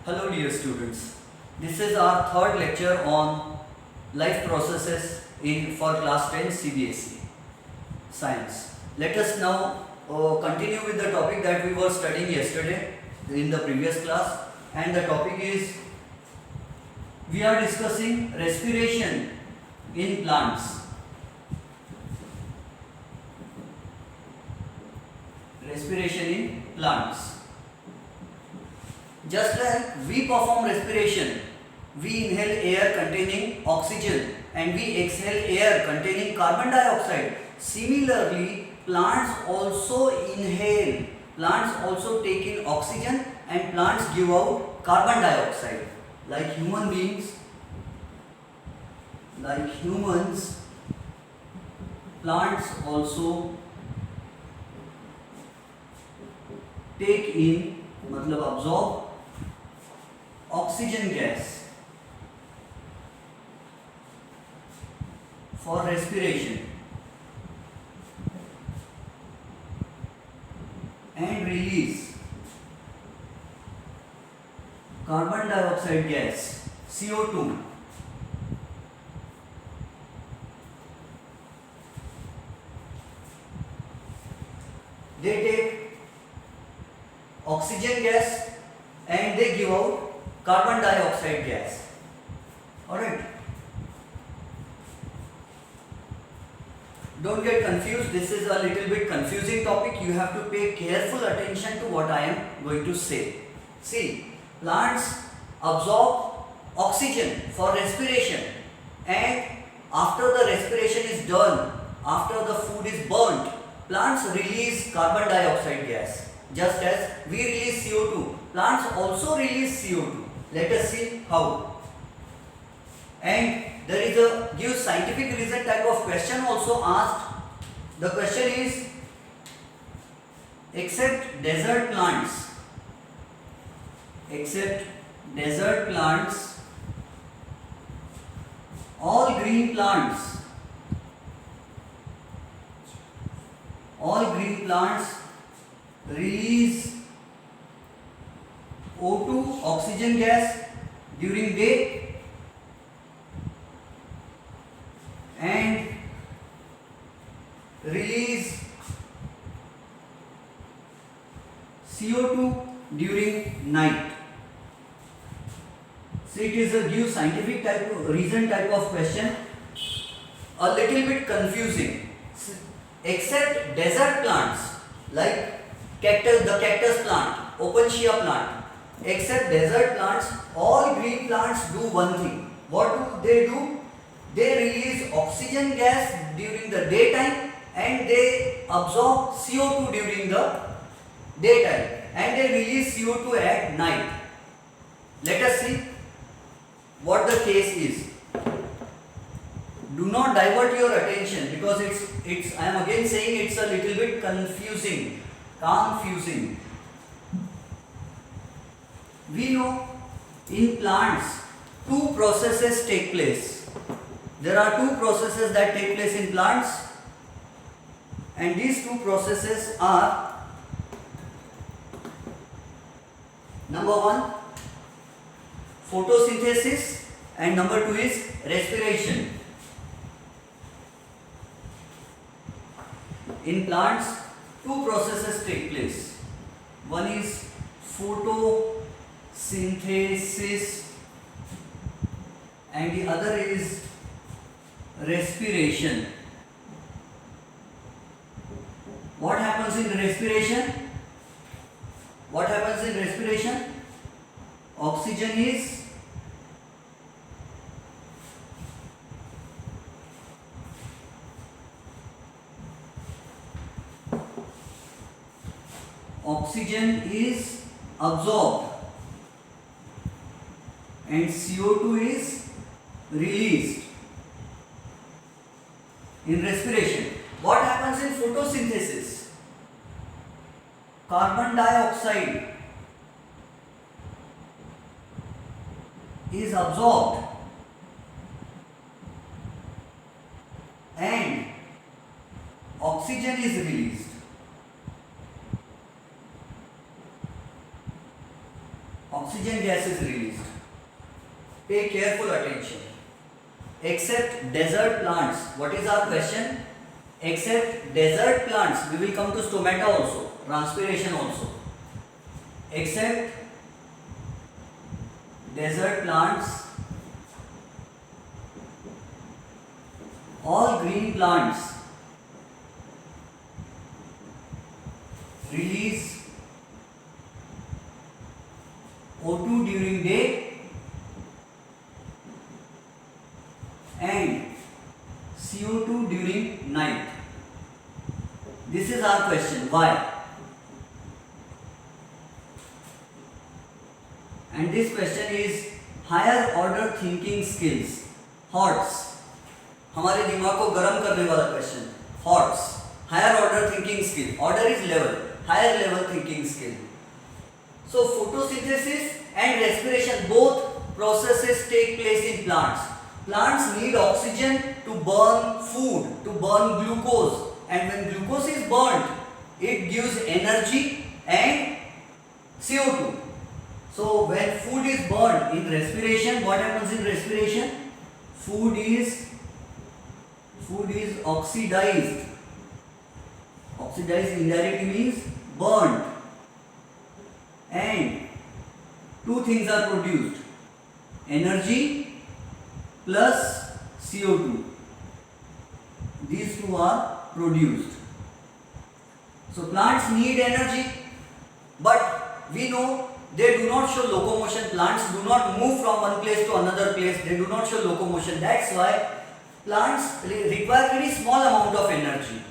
Hello dear students, this is our third lecture on life processes for class 10 CBSE science. Let us now continue with the topic that we were studying yesterday in the previous class, and the topic is we are discussing respiration in plants. Respiration in plants. Just like we perform respiration, we inhale air containing oxygen and we exhale air containing carbon dioxide. Similarly, plants also inhale, plants also take in oxygen and plants give out carbon dioxide. Like human beings, like humans, plants also take in, मतलब absorb oxygen gas for respiration and release carbon dioxide gas CO2. They take oxygen gas and they give out carbon dioxide gas. Alright. Don't get confused. This is a little bit confusing topic. You have to pay careful attention to what I am going to say. See, plants absorb oxygen for respiration, and after the respiration is done, after the food is burnt, plants release carbon dioxide gas. Just as we release CO2, plants also release CO2. Let us see how. And there is a give scientific reason type of question also asked. The question is, except desert plants, all green plants release O2 oxygen gas during day and release CO2 during night. So it is a give scientific type of reason type of question, a little bit confusing. Except desert plants like cactus, the cactus plant, Opuntia plant, except desert plants, all green plants do one thing. What do? They release oxygen gas during the daytime and they absorb CO2 during the daytime and they release CO2 at night. Let us see what the case is. Do not divert your attention because I am again saying it's a little bit confusing. We know in plants two processes take place. There are two processes that take place in plants, and these two processes are, number one, photosynthesis, and number two is respiration. In plants, two processes take place. One is photosynthesis and the other is respiration. What happens in respiration? Oxygen is absorbed and CO2 is released in respiration. What happens in photosynthesis? Carbon dioxide is absorbed and oxygen is released. oxygen gas is released. Pay careful attention. Except desert plants. What is our question? Except desert plants. We will come to stomata also, transpiration also. Except desert plants, all green plants release O2 during day and CO2 during night. This is our question. Why? And this question is higher order thinking skills. Thoughts. हमारे दिमाग को गर्म करने वाला question. Thoughts. Higher order thinking skill. Order is level. Higher level thinking skill. So photosynthesis and respiration, both processes take place in plants. Plants need oxygen to burn food, to burn glucose, and when glucose is burnt, it gives energy and CO2. So when food is burnt in respiration, what happens in respiration? Food is oxidized. Oxidized indirectly means burnt, and two things are produced: energy plus CO2. These two are produced. So plants need energy, but we know they do not show locomotion. Plants do not move from one place to another place. They do not show locomotion. That's why plants require very small amount of energy,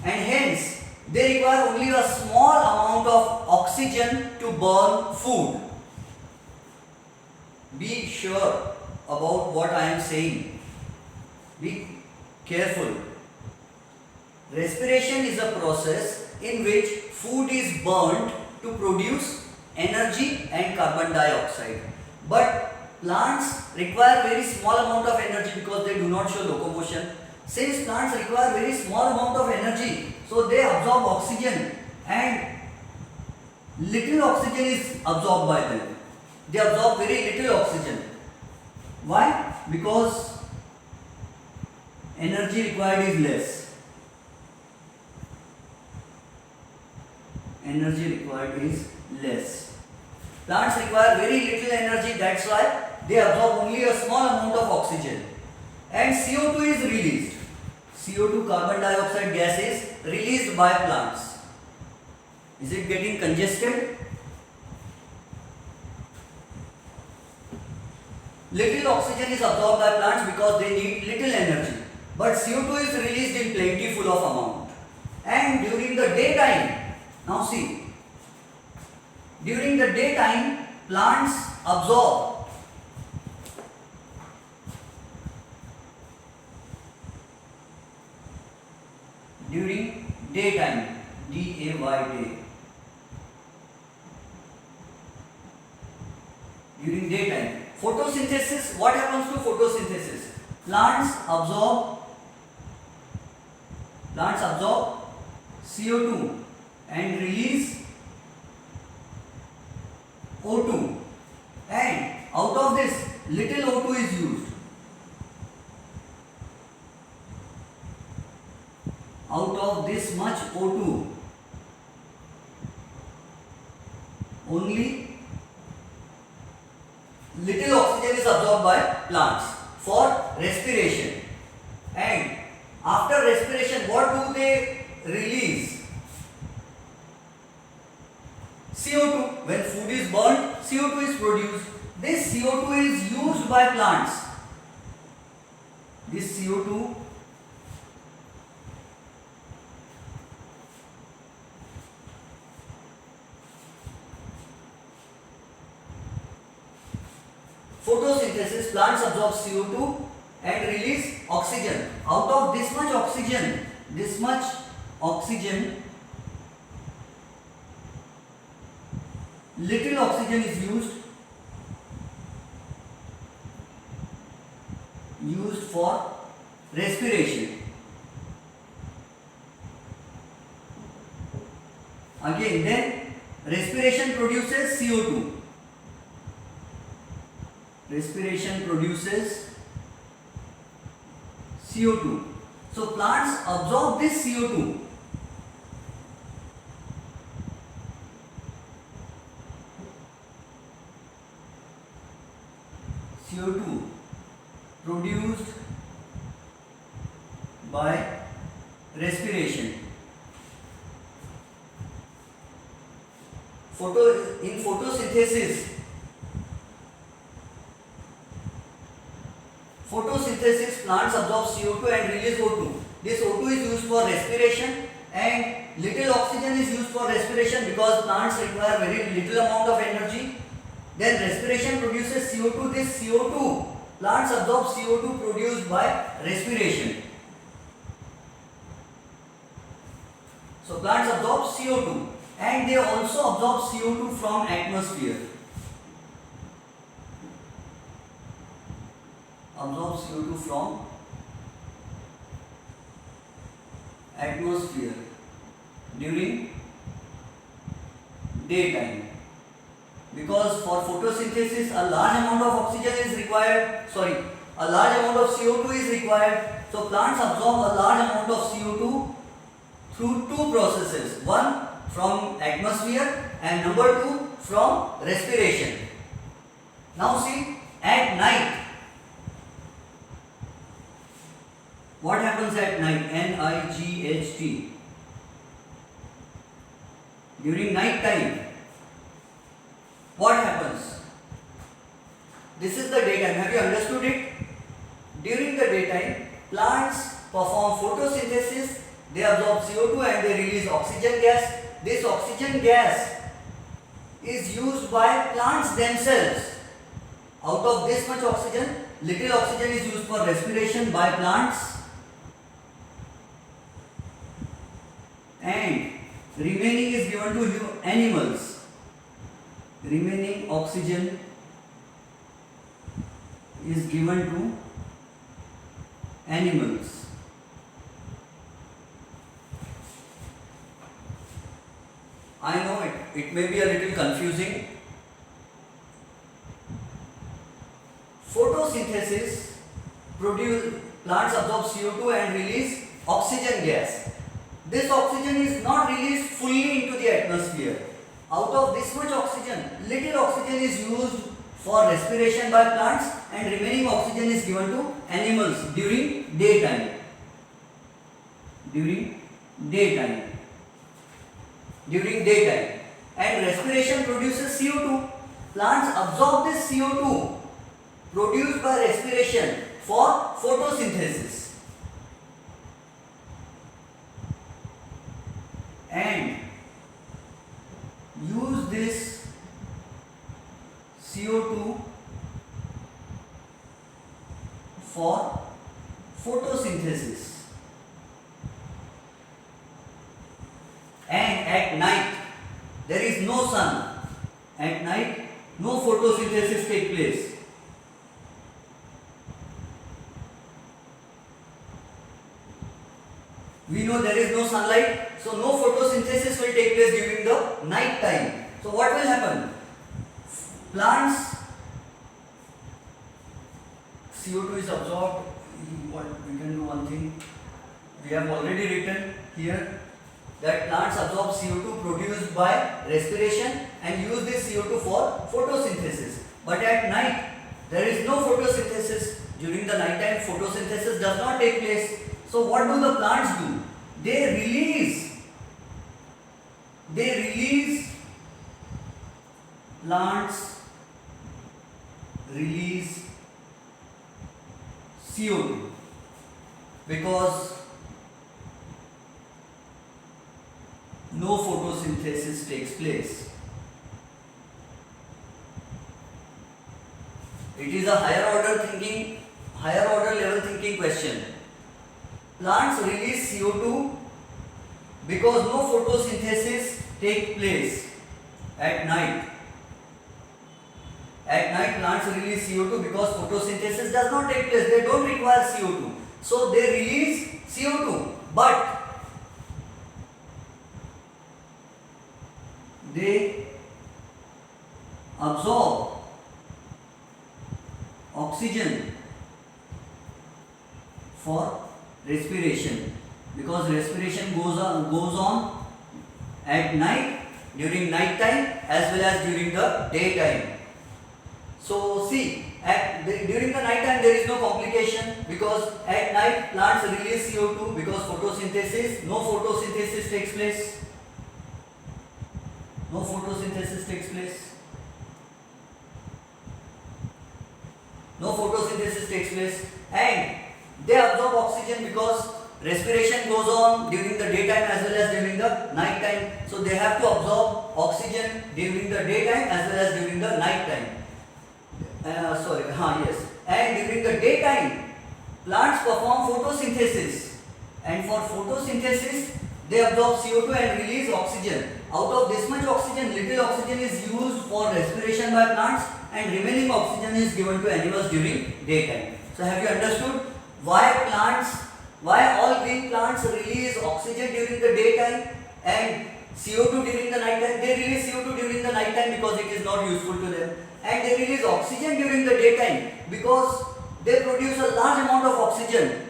and hence they require only a small amount of oxygen to burn food. Be sure about what I am saying. Be careful. Respiration is a process in which food is burnt to produce energy and carbon dioxide. But plants require very small amount of energy because they do not show locomotion. Since plants require very small amount of energy, so they absorb oxygen, and little oxygen is absorbed by them. They absorb very little oxygen. Why? Because energy required is less. Energy required is less. Plants require very little energy, that's why they absorb only a small amount of oxygen. And CO2 is released. CO2, carbon dioxide gas, is released by plants. Is it getting congested? Little oxygen is absorbed by plants because they need little energy. But CO2 is released in plentiful of amount. And during the daytime, now see, during the daytime, plants absorb during daytime, D-A-Y, day. During daytime. Photosynthesis, what happens to photosynthesis? Plants absorb CO2 and release O2, and out of this little O2 is used. Out of this much O2, only little oxygen is absorbed by plants for respiration. And after respiration, what do they release? CO2. When food is burnt, CO2 is produced. This CO2 is used by plants. This CO2 photosynthesis, plants absorb CO2 and release oxygen. Out of this much oxygen, little oxygen is used for respiration. Again, then respiration produces CO2. respiration produces CO2. So plants absorb this CO2. CO2 produced by respiration. In photosynthesis plants absorb CO2 and release O2. This O2 is used for respiration, and little oxygen is used for respiration because plants require very little amount of energy. Then respiration produces CO2. This CO2, plants absorb CO2 produced by respiration. So plants absorb CO2 and they also absorb CO2 from atmosphere. Absorb CO2 from atmosphere during daytime. Because for photosynthesis a large amount of oxygen is required, a large amount of CO2 is required. So plants absorb a large amount of CO2 through two processes. One from atmosphere and number two from respiration. Now see, at night, what happens at night? N-I-G-H-T. During night time, what happens? This is the daytime. Have you understood it? During the daytime, plants perform photosynthesis. They absorb CO2 and they release oxygen gas. This oxygen gas is used by plants themselves. Out of this much oxygen, little oxygen is used for respiration by plants, and remaining is given to animals. Remaining oxygen is given to animals. I know it may be a little confusing. Photosynthesis plants absorb CO2 and release oxygen gas. This oxygen is not released fully into the atmosphere. Out of this much oxygen, little oxygen is used for respiration by plants and remaining oxygen is given to animals during daytime. And respiration produces CO2. Plants absorb this CO2 produced by respiration for photosynthesis. And use this CO2 for photosynthesis. And at night, there is no sun. At night, no photosynthesis takes place. We know there is no sunlight, so no photosynthesis will take place during the night time. So what will happen? Plants, CO2 is absorbed. We can do one thing. We have already written here that plants absorb CO2 produced by respiration and use this CO2 for photosynthesis. But at night, there is no photosynthesis. During the night time, photosynthesis does not take place. So what do the plants do? They release plants release CO2 because no photosynthesis takes place. It is a higher order level thinking question. Plants release CO2 because no photosynthesis takes place at night. At night, plants release CO2 because photosynthesis does not take place. They don't require CO2. So they release CO2, but they absorb oxygen for respiration, because respiration goes on at night, during night time as well as during the daytime. So see, during the night time there is no complication, because at night plants release CO2 because photosynthesis, no photosynthesis takes place. No photosynthesis takes place. No photosynthesis takes place, and they absorb oxygen because respiration goes on during the daytime as well as during the night time. So they have to absorb oxygen during the daytime as well as during the night time. Yes. And during the daytime, plants perform photosynthesis, and for photosynthesis they absorb CO2 and release oxygen. Out of this much oxygen, little oxygen is used for respiration by plants, and remaining oxygen is given to animals during daytime. So have you understood why all green plants release oxygen during the daytime and CO2 during the night time? They release CO2 during the night time because it is not useful to them, and they release oxygen during the daytime because they produce a large amount of oxygen.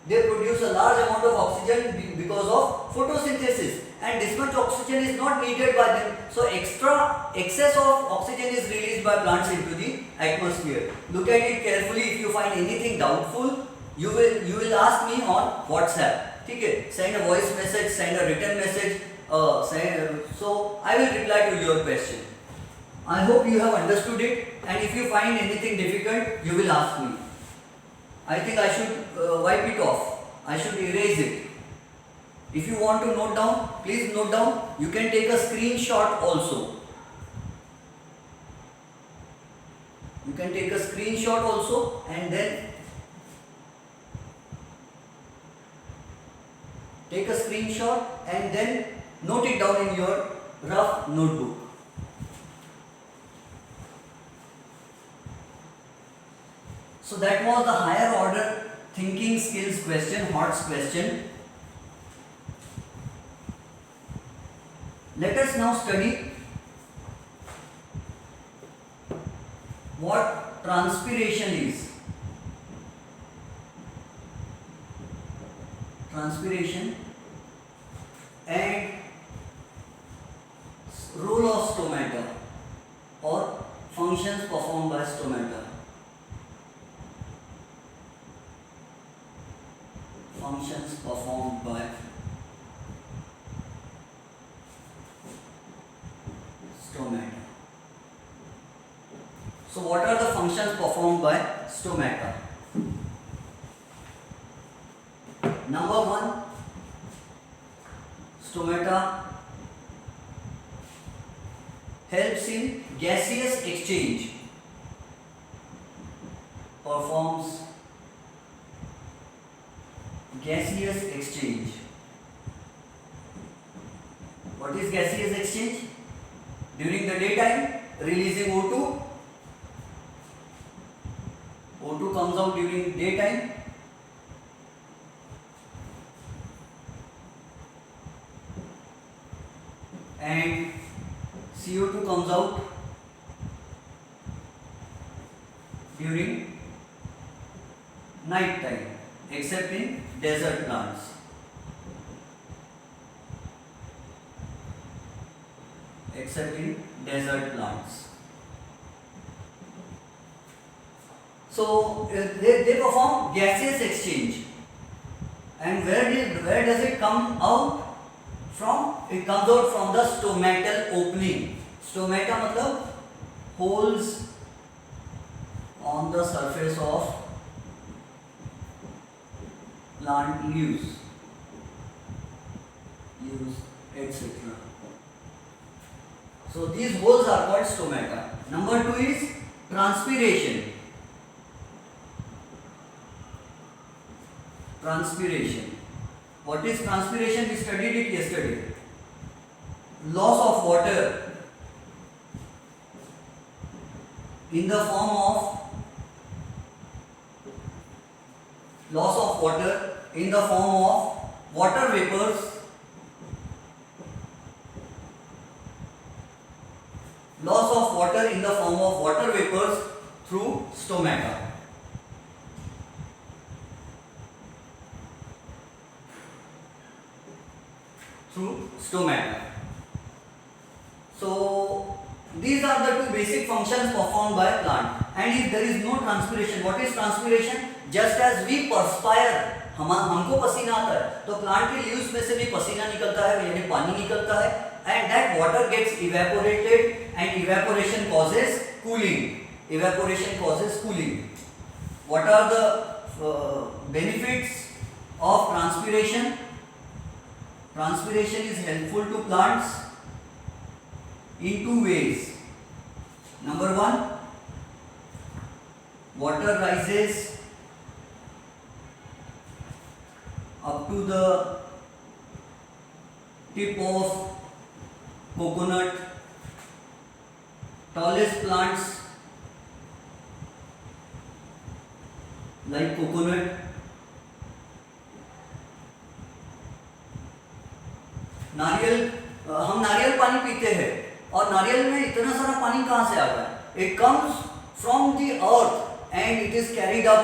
They produce a large amount of oxygen because of photosynthesis, and this much oxygen is not needed by them. So excess of oxygen is released by plants into the atmosphere. Look at it carefully. If you find anything doubtful, you will ask me on WhatsApp. Okay? Send a voice message, send a written message. So I will reply to your question. I hope you have understood it, and if you find anything difficult, you will ask me. I think I should wipe it off. I should erase it. If you want to note down, please note down. You can take a screenshot also. You can take a screenshot also, and then take a screenshot and then note it down in your rough notebook. So that was the higher order thinking skills question, HOTS question. Let us now study what transpiration is. Transpiration and role of stomata or functions performed by stomata. Functions performed by stomata. So what are the functions performed by stomata? Number one, stomata helps in gaseous exchange, performs gaseous exchange. What is gaseous exchange? During the daytime, releasing O2. O2 comes out during daytime. And CO2 comes out during night time, except in desert plants. Except in desert plants. So they perform gaseous exchange. And where does it come out from? It comes out from the stomatal opening. Stomata matlab holes on the surface of plant leaves, etc. So these holes are called stomata. Number two is transpiration. Transpiration. What is transpiration? We studied it yesterday. Loss of water in the form of water vapors, loss of water in the form of water vapors through stomata. Through stomata. So these are the two basic functions performed by plant. And if there is no transpiration, what is transpiration? Just as we perspire, हमको पसीना आता है, तो plant के leaves में से भी पसीना निकलता है, यानी पानी निकलता है, and that water gets evaporated, and evaporation causes cooling. Evaporation causes cooling. What are the benefits of transpiration? Transpiration is helpful to plants in two ways. Number one, water rises up to the tip of coconut. Tallest plants like coconut, नारियल, हम नारियल पानी पीते हैं, और नारियल में इतना सारा पानी कहाँ से आ गया? It comes from the earth and it is carried up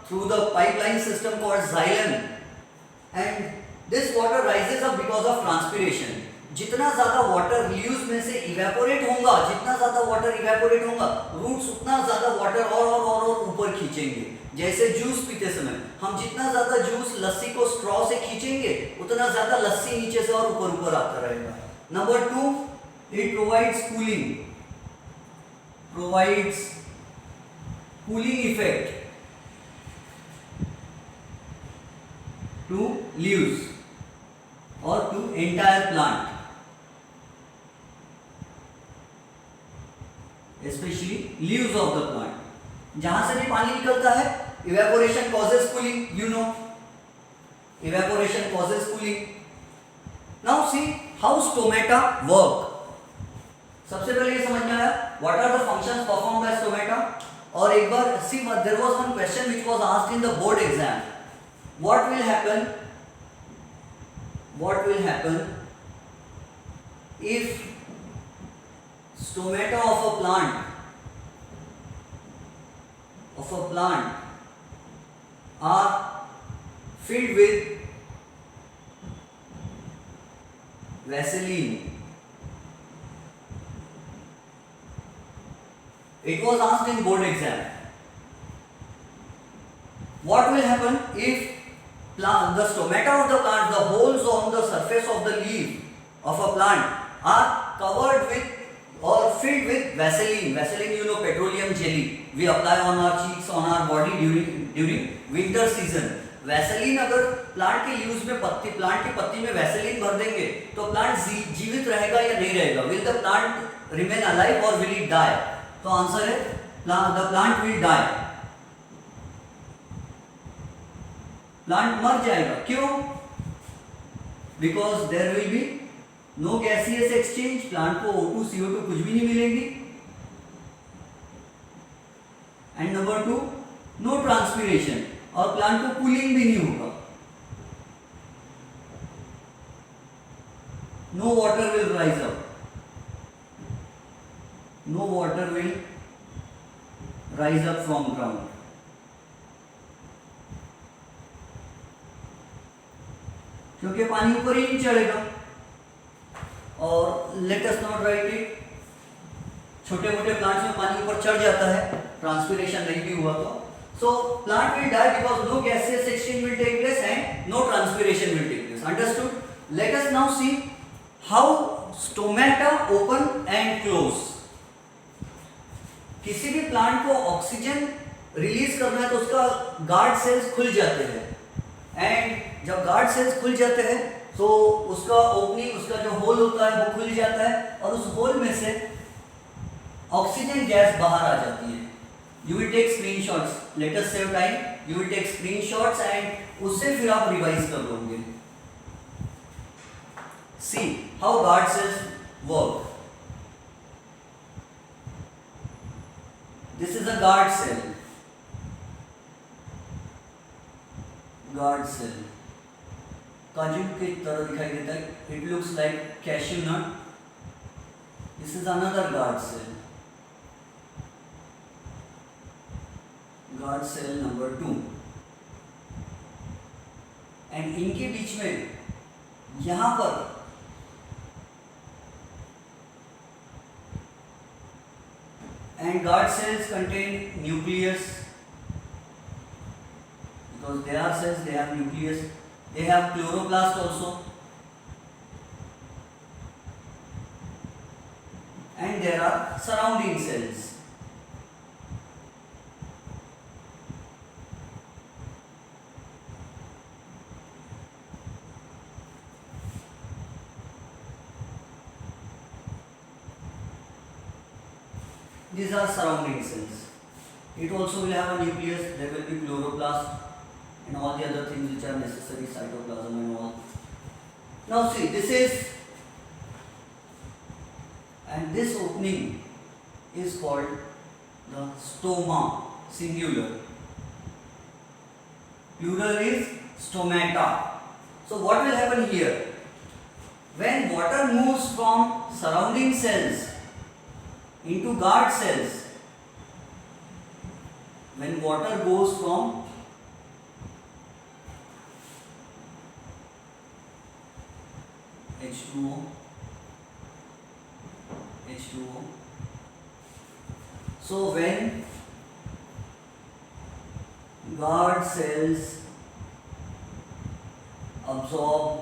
through the pipeline system called xylem, and this water rises up because of transpiration. जितना ज्यादा वाटर लीव्स में से इवेपोरेट होगा, जितना ज्यादा वाटर इवेपोरेट होगा, रूट्स उतना ज्यादा वाटर और ऊपर खींचेंगे. जैसे जूस पीते समय हम जितना ज्यादा जूस लस्सी को स्ट्रॉ से खींचेंगे, उतना ज्यादा लस्सी नीचे से और ऊपर आता रहेगा. Number two, it provides cooling effect to leaves और to entire plant, especially leaves of the plant. जहां से भी पानी निकलता है, evaporation causes cooling, you know. Evaporation causes cooling. Now see how stomata work. सबसे पहले ये समझ में आया what are the functions performed by stomata. और एक बार see, there was one question which was asked in the board exam. What will happen if stomata of a plant are filled with Vaseline? It was asked in board exam. What will happen if the stomata of the plant, the holes on the surface of the leaf of a plant, are covered with or filled with Vaseline? Vaseline, you know, petroleum jelly we apply on our cheeks, on our body during winter season. Vaseline अगर plant के leaves में plant की पत्ती में Vaseline भर देंगे तो plant जीवित रहेगा या नहीं रहेगा? Will the plant remain alive or will it die? तो आंसर है the plant will die. Plant मर जाएगा. क्यों? Because there will be no gaseous exchange. Plant को O2 CO2 कुछ भी नहीं मिलेंगी. And number two, no transpiration, और प्लांट को कूलिंग भी नहीं होगा. No water will rise up. No water will rise up from ground. क्योंकि पानी ऊपर ही नहीं चढ़ेगा. और let us not write it, छोटे मोटे प्लांट्स में पानी ऊपर चढ़ जाता है, ट्रांसपिरेशन नहीं भी हुआ तो. So plant will die because no gases exchange will take place and no transpiration will take place. Understood? Let us now see how stomata open and close. किसी भी प्लांट को ऑक्सीजन रिलीज करना है तो उसका गार्ड सेल्स खुल जाते हैं, एंड जब गार्ड सेल्स खुल जाते हैं तो उसका ओपनिंग, उसका जो होल होता है वो खुल जाता है, और उस होल में से ऑक्सीजन गैस बाहर आ जाती है. You will take screenshots, let us save time. You will take screenshots and उससे फिर आप रिवाइज कर लोगे. See how guard cells work. This is a guard cell. Guard cell काजू की तरह दिखाई देता है. It looks like cashew nut. This is another guard cell. Guard cell number 2, and इनके बीच में यहां पर and guard cells contain nucleus, because they are cells, they have nucleus, they have chloroplast also, and there are surrounding cells. These are surrounding cells. It also will have a nucleus, there will be chloroplast and all the other things which are necessary, cytoplasm and all. Now see, this is, and this opening is called the stoma, singular. Plural is stomata. So what will happen here? When water moves from surrounding cells into guard cells, when water goes from H2O, so when guard cells absorb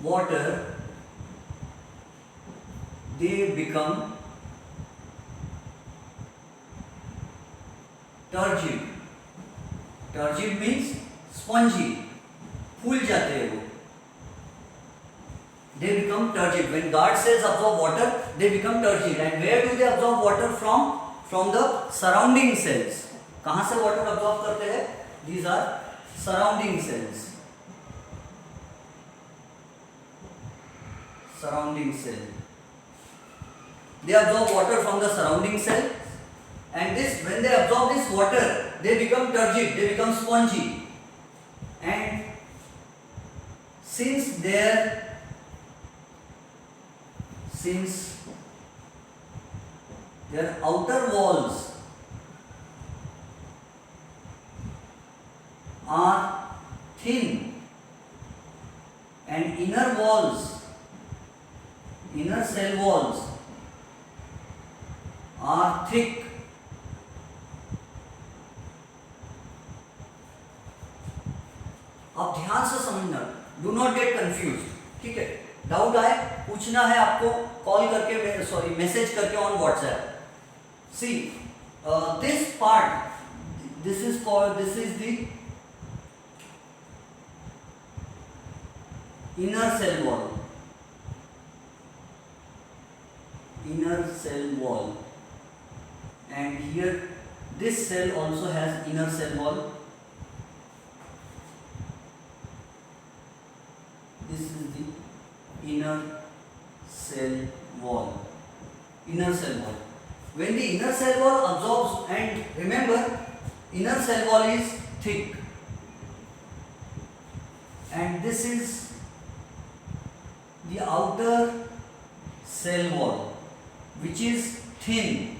water, they become turgid. Turgid means spongy, फूल जाते हैं वो. They become turgid. When guard cells absorb water, they become turgid. And where do they absorb water from? From the surrounding cells. कहाँ से water absorb करते हैं? These are surrounding cells. Surrounding cell. They absorb water from the surrounding cell, and this, when they absorb this water, they become turgid, they become spongy, and since their outer walls are thin and inner cell walls are thick, अब ध्यान से समझना, do not get confuse. ठीक है, doubt आए पूछना है आपको, कॉल करके, सॉरी मैसेज करके on WhatsApp. See this part, this is the inner cell wall, and here this cell also has inner cell wall. This is the inner cell wall. When the inner cell wall absorbs, and remember, inner cell wall is thick, and this is the outer cell wall, which is thin.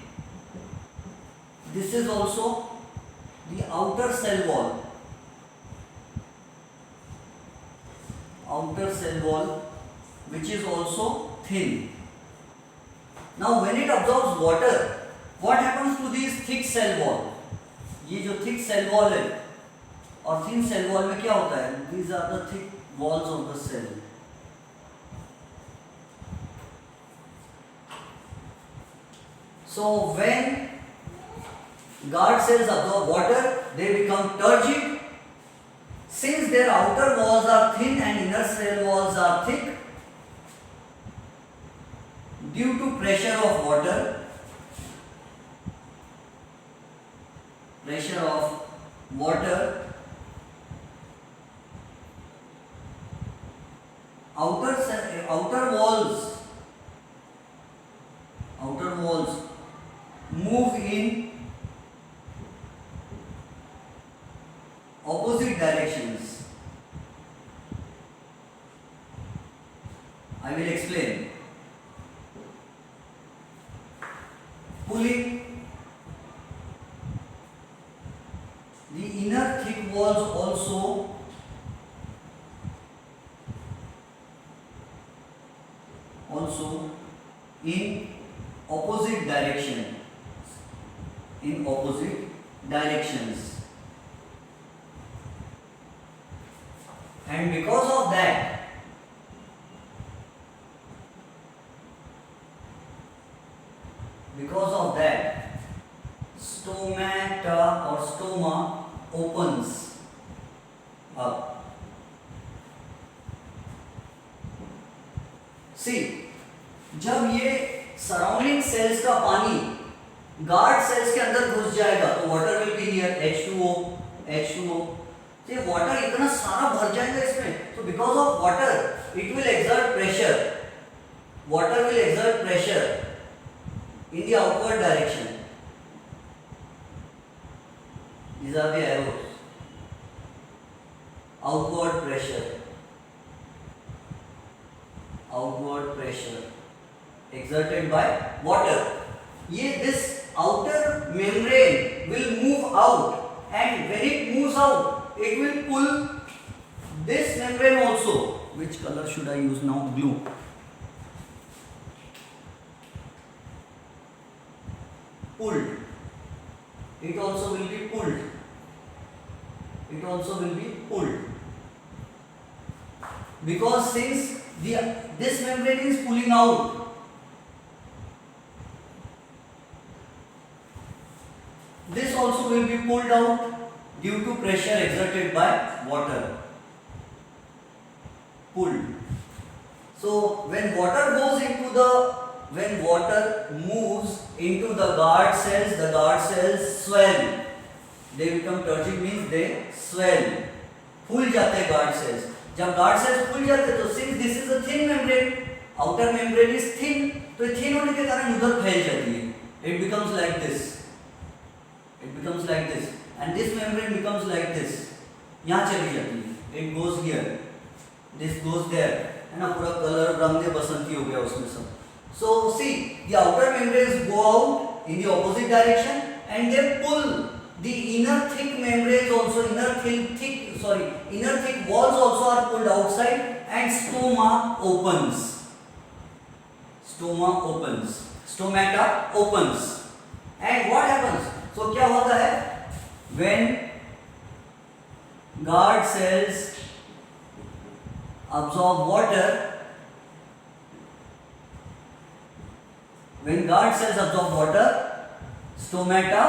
This is also the outer cell wall. Which is also thin. Now when it absorbs water, what happens to these thick cell wall? ये जो thick cell wall है और thin cell wall में क्या होता है? These are the thick walls of the cell. So when guard cells absorb water, they become turgid. Since their outer walls are thin and inner cell walls are thick, due to pressure of water, outer walls move in opposite directions. I will explain. Pulling also in opposite direction, in opposite directions. And because of that, stomata or stoma opens up. See, जब ये surrounding sales का पानी guard cells के अंदर घुस जाएगा तो water will be here H2O. तो वाटर इतना सारा भर जाएगा इसमें, तो because of water it will exert pressure. Water will exert pressure in the outward direction. These are the arrows. Outward pressure. Outward pressure exerted by water. This outer membrane will move out, and when it moves out, it will pull this membrane also. Which color should I use now? Blue. Pulled. It also will be pulled. It also will be pulled. Because since this membrane is pulling out, this also will be pulled out due to pressure exerted by water. Pulled. So when water moves into the guard cells swell. They become turgid, means they swell. फूल जाते हैं guard cells. जब guard cells फूल जाते हैं तो since this is a thin membrane, outer membrane is thin, तो thin होने के कारण उधर फैल जाती है. It becomes like this. It becomes like this, and this membrane becomes like this. यहाँ चली जाती है. It goes here. This goes there. है ना, पूरा कलर रंग बसंती हो गया उसमें सब. So see, the outer membranes go out in the opposite direction and they pull the inner thick membranes also, inner thick walls also are pulled outside and stoma opens. Stomata opens. And what happens? So क्या होता है? When guard cells absorb water, stomata,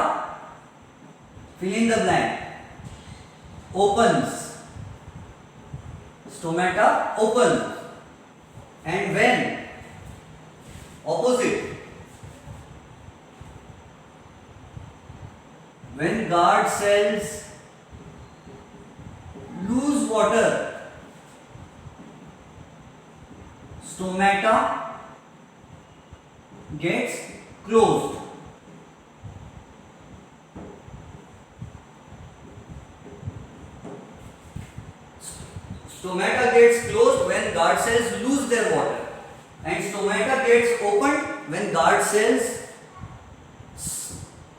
fill in the blank, opens. Stomata opens. And when opposite, when guard cells lose water, stomata gets closed. Stomata gets closed when guard cells lose their water, and stomata gets opened when guard cells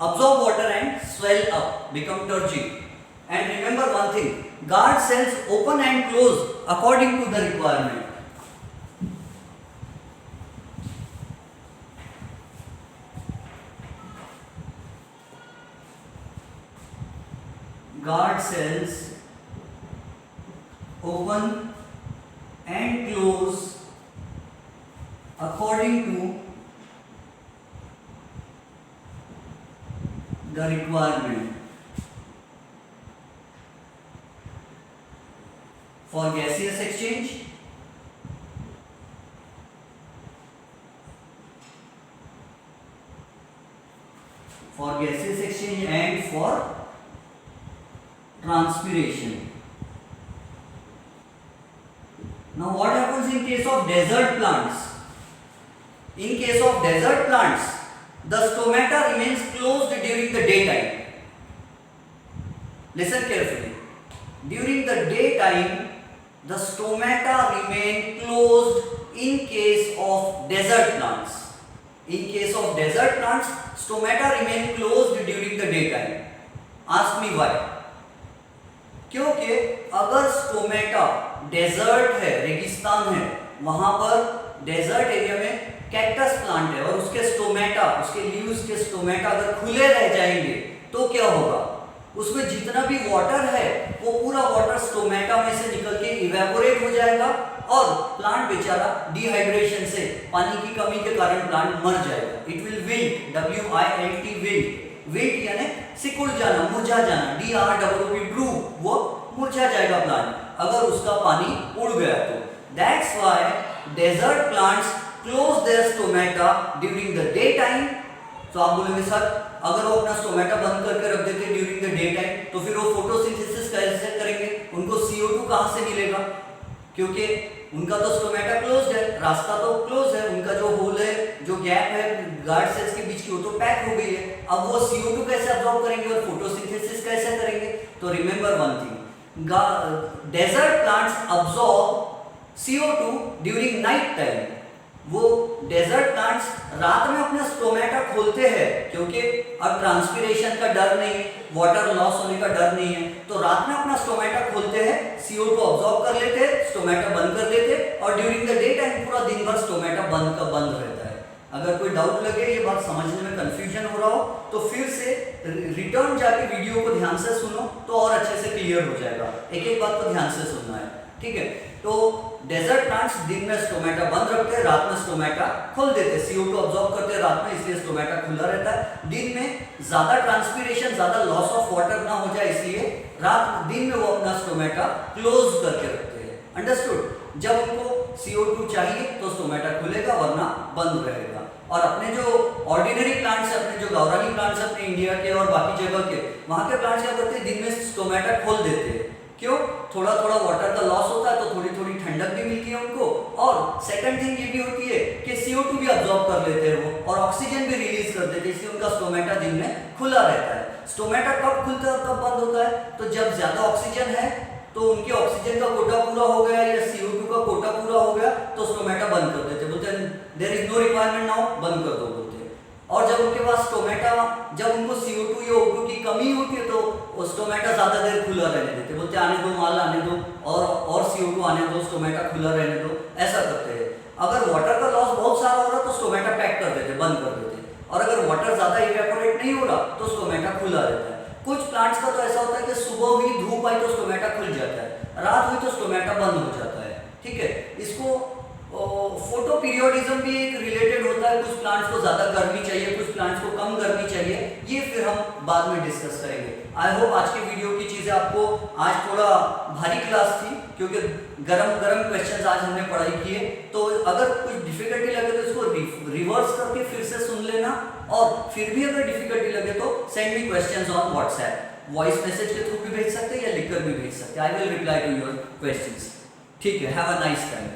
absorb water and swell up, become turgid. And remember one thing, guard cells open and close according to the requirement. Guard cells open and close according to the requirement. For gaseous exchange, and for transpiration. Now what happens in case of desert plants? In case of desert plants, the stomata remains closed during the daytime. Listen carefully. During the daytime, the stomata remain closed in case of desert plants. In case of desert plants, stomata remain closed during the daytime. Ask me why. क्योंकि अगर stomata desert है, रेगिस्तान है, वहां पर desert area में cactus plant है और उसके स्टोमेटा, उसके लीव्स के स्टोमेटा अगर खुले रह जाएंगे तो क्या होगा, उसमें जितना भी वाटर है वो पूरा वाटर स्टोमेटा में से निकल के इवेपोरेट हो जाएगा और प्लांट बेचारा डिहाइड्रेशन से, पानी की कमी के कारण प्लांट मर जाएगा। It will wilt, WILT wilt, wilt यानी सिकुड़ जाना, मुरझा जाना, DROOP ड्रू, वो मुरझा जाएगा प्लांट अगर उसका पानी उड़ गया तो। That's why desert plants close their stomata during the day time. तो आप बोलेंगे सर अगर वो अपना स्टोमेटा बंद करके रख देते ड्यूरिंग द डे टाइम तो फिर वो फोटोसिंथेसिस कैसे करेंगे, उनको CO2 कहां से मिलेगा, क्योंकि उनका तो स्टोमेटा क्लोज्ड है, रास्ता तो क्लोज है, उनका जो होल है, जो गैप है गार्ड सेल्स के बीच की, वो तो पैक हो गई है। अब वो CO2 कैसे अब्सॉर्ब करेंगे और फोटोसिंथेसिस कैसे करेंगे। तो remember one thing, desert plants absorb CO2 during night time. वो डेजर्ट प्लांट्स रात में अपना स्टोमेटा खोलते हैं क्योंकि अब ट्रांसपिरेशन का डर नहीं, वाटर लॉस होने का डर नहीं है, तो रात में अपना स्टोमेटा खोलते हैं, CO2 अब्सॉर्ब कर लेते हैं, स्टोमेटा बंद कर देते हैं और ड्यूरिंग द डे टाइम पूरा दिन भर स्टोमेटा बंद रहता है। अगर कोई डाउट लगे, ये बात समझने में कंफ्यूजन हो रहा हो तो फिर से रिटर्न जाके वीडियो को ध्यान से सुनो तो और अच्छे से क्लियर हो जाएगा। एक एक बात को ध्यान से सुनना है, ठीक है। तो डेजर्ट प्लांट्स दिन में स्टोमेटा बंद रखते हैं, रात में स्टोमेटा खोल देते हैं, CO2 अब्सॉर्ब करते हैं रात में, इसलिए स्टोमेटा खुला रहता है। दिन में ज्यादा ट्रांसपीरेशन, ज्यादा लॉस ऑफ वाटर ना हो जाए इसलिए दिन में वो अपना स्टोमेटा क्लोज करके रखते हैं। अंडरस्टूड। जब उनको CO2 चाहिए तो स्टोमेटा खुलेगा वरना बंद रहेगा। और अपने जो ऑर्डिनरी प्लांट्स है, अपने जो गावरानी प्लांट्स है अपने इंडिया के और बाकी जगह के, वहां के प्लांट्स क्या करते हैं, दिन में स्टोमेटा खोल देते हैं। क्यों? थोड़ा थोड़ा वाटर का लॉस होता है तो थोड़ी थोड़ी ठंडक भी मिलती है उनको, और सेकंड थिंग ये भी होती है कि CO2 भी अब्सॉर्ब कर लेते हैं वो और ऑक्सीजन भी रिलीज कर देते हैं, इसलिए उनका स्टोमेटा दिन में खुला रहता है। स्टोमेटा कब खुलता है और कब बंद होता है, तो जब ज्यादा ऑक्सीजन है तो उनके ऑक्सीजन का कोटा पूरा हो गया या CO2 का कोटा पूरा हो गया तो स्टोमेटा बंद कर देते, बोलते हैं there is no requirement now, बंद कर दो बोलते हैं। और जब उनके पास स्टोमेटा, जब उनको CO2 या O2 की कमी होती है तो स्टोमेटा ज्यादा देर खुला रहने देते, बोलते आने दो, माल आने दो और CO2 आने दो, स्टोमेटा खुला रहने दो, ऐसा करते हैं। अगर वाटर का लॉस बहुत सारा हो रहा तो स्टोमेटा पैक कर देते, बंद कर देते, और अगर वाटर ज्यादा इवेपोरेट नहीं हो रहा तो स्टोमेटा खुला रहता है। कुछ प्लांट्स का तो ऐसा होता है कि सुबह हुई धूप आई तो स्टोमेटा खुल जाता है, रात हुई तो स्टोमेटा बंद हो जाता है, ठीक है। इसको फोटो पीरियोडिज्म भी एक रिलेटेड होता है, कुछ प्लांट्स को ज्यादा गर्मी चाहिए, कुछ प्लांट्स को कम गर्मी चाहिए, ये फिर हम बाद में डिस्कस करेंगे। आई होप आज के वीडियो की चीजें आपको, आज थोड़ा भारी क्लास थी क्योंकि गरम क्वेश्चंस आज हमने पढ़ाई किए, तो अगर कुछ डिफिकल्टी लगे तो इसको रिवर्स करके फिर से सुन लेना, और फिर भी अगर डिफिकल्टी लगे तो send me questions on WhatsApp, voice message के थ्रू भी भेज सकते हैं या लिखकर भी भेज सकते हैं, I will reply to your questions, ठीक है। Have a nice time.